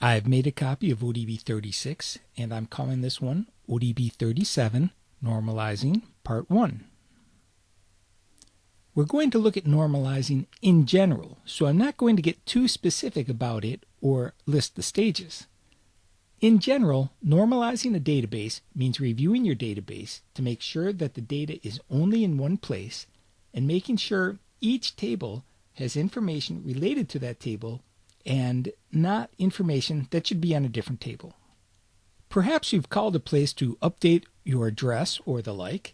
I've made a copy of ODB 36 and I'm calling this one ODB 37 Normalizing Part 1. We're going to look at normalizing in general, so I'm not going to get too specific about it or list the stages. In general, normalizing a database means reviewing your database to make sure that the data is only in one place and making sure each table has information related to that table and not information that should be on a different table. Perhaps you've called a place to update your address or the like,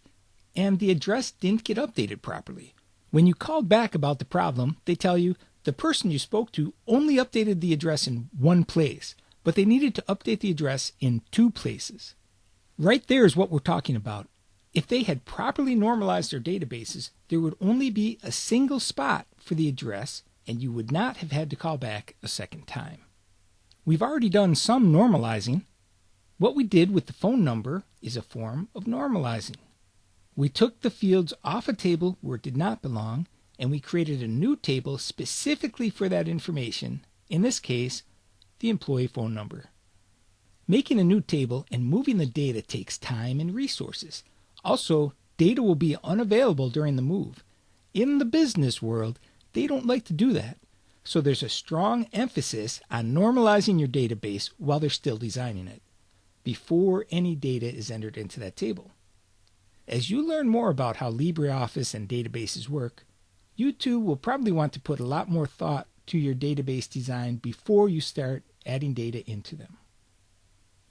and the address didn't get updated properly. When you called back about the problem, they tell you the person you spoke to only updated the address in one place, but they needed to update the address in 2 places. Right there is what we're talking about. If they had properly normalized their databases, there would only be a single spot for the address, and you would not have had to call back a second time. We've already done some normalizing. What we did with the phone number is a form of normalizing. We took the fields off a table where it did not belong, and we created a new table specifically for that information, in this case, the employee phone number. Making a new table and moving the data takes time and resources. Also, data will be unavailable during the move. In the business world, they don't like to do that. So there's a strong emphasis on normalizing your database while they're still designing it, before any data is entered into that table. As you learn more about how LibreOffice and databases work, you too will probably want to put a lot more thought to your database design before you start adding data into them.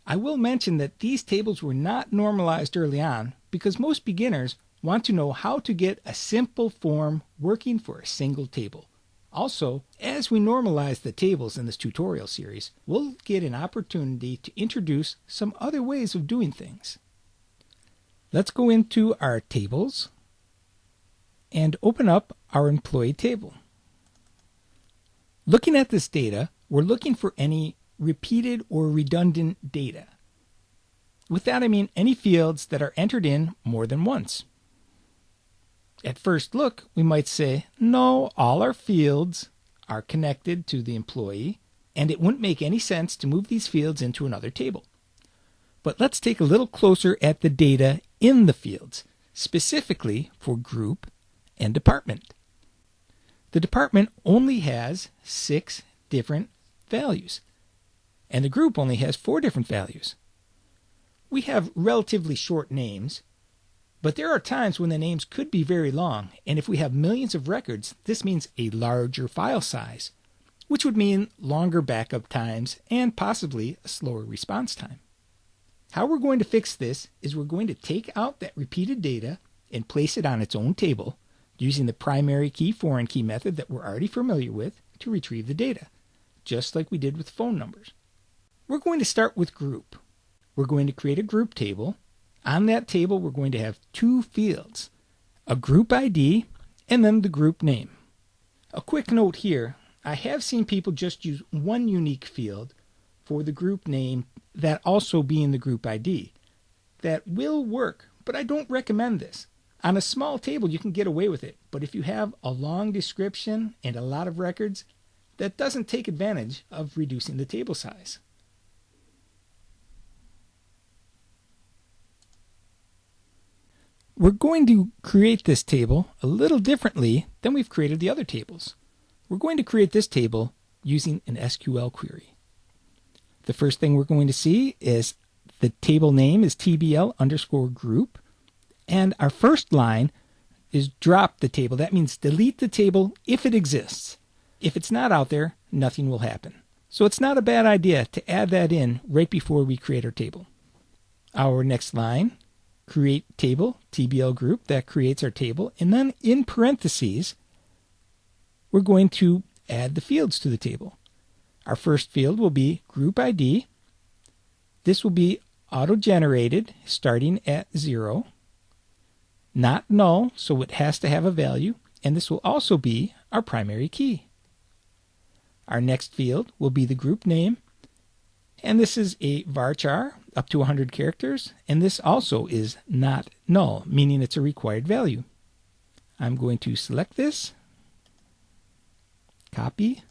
I will mention that these tables were not normalized early on because most beginners want to know how to get a simple form working for a single table. Also, as we normalize the tables in this tutorial series, we'll get an opportunity to introduce some other ways of doing things. Let's go into our tables and open up our employee table. Looking at this data, we're looking for any repeated or redundant data. With that I mean any fields that are entered in more than once. At first look, we might say, no, all our fields are connected to the employee, and it wouldn't make any sense to move these fields into another table. But let's take a little closer at the data in the fields, specifically for group and department. The department only has 6 different values, and the group only has 4 different values. We have relatively short names, but there are times when the names could be very long, and if we have millions of records, this means a larger file size, which would mean longer backup times and possibly a slower response time. How we're going to fix this is we're going to take out that repeated data and place it on its own table using the primary key foreign key method that we're already familiar with to retrieve the data, just like we did with phone numbers. We're going to start with group. We're going to create a group table. On that table, we're going to have 2 fields, a group ID and then the group name. A quick note here, I have seen people just use one unique field for the group name, that also being the group ID. That will work, but I don't recommend this. On a small table, you can get away with it, but if you have a long description and a lot of records, that doesn't take advantage of reducing the table size. We're going to create this table a little differently than we've created the other tables. We're going to create this table using an SQL query. The first thing we're going to see is the table name is TBL_group, and our first line is drop the table. That means delete the table if it exists. If it's not out there, nothing will happen. So it's not a bad idea to add that in right before we create our table. Our next line, create table, TBL group, that creates our table, and then in parentheses, we're going to add the fields to the table. Our first field will be group ID. This will be auto-generated starting at 0, not null, so it has to have a value, and this will also be our primary key. Our next field will be the group name, and this is a varchar up to 100 characters, and this also is not null, meaning it's a required value. I'm going to select this, copy,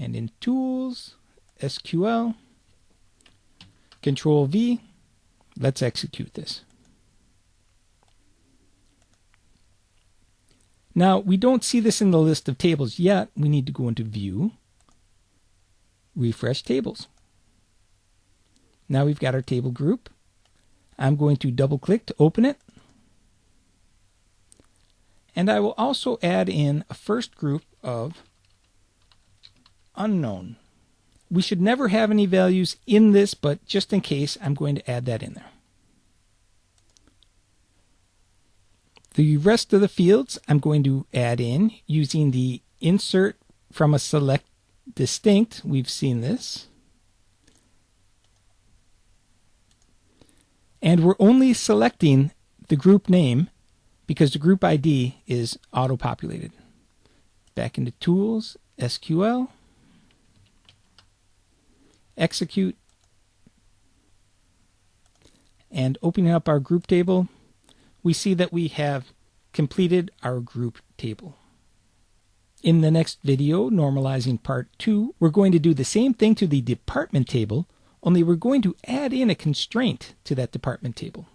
And in Tools, SQL, Control V, let's execute this. Now, we don't see this in the list of tables yet. We need to go into View, Refresh Tables. Now we've got our table group. I'm going to double click to open it. And I will also add in a first group of unknown. We should never have any values in this, but just in case, I'm going to add that in there. The rest of the fields I'm going to add in using the insert from a select distinct. We've seen this. And we're only selecting the group name because the group ID is auto-populated. Back into Tools, SQL, execute, and opening up our group table, we see that we have completed our group table. In the next video, Normalizing Part 2, we're going to do the same thing to the department table, only we're going to add in a constraint to that department table.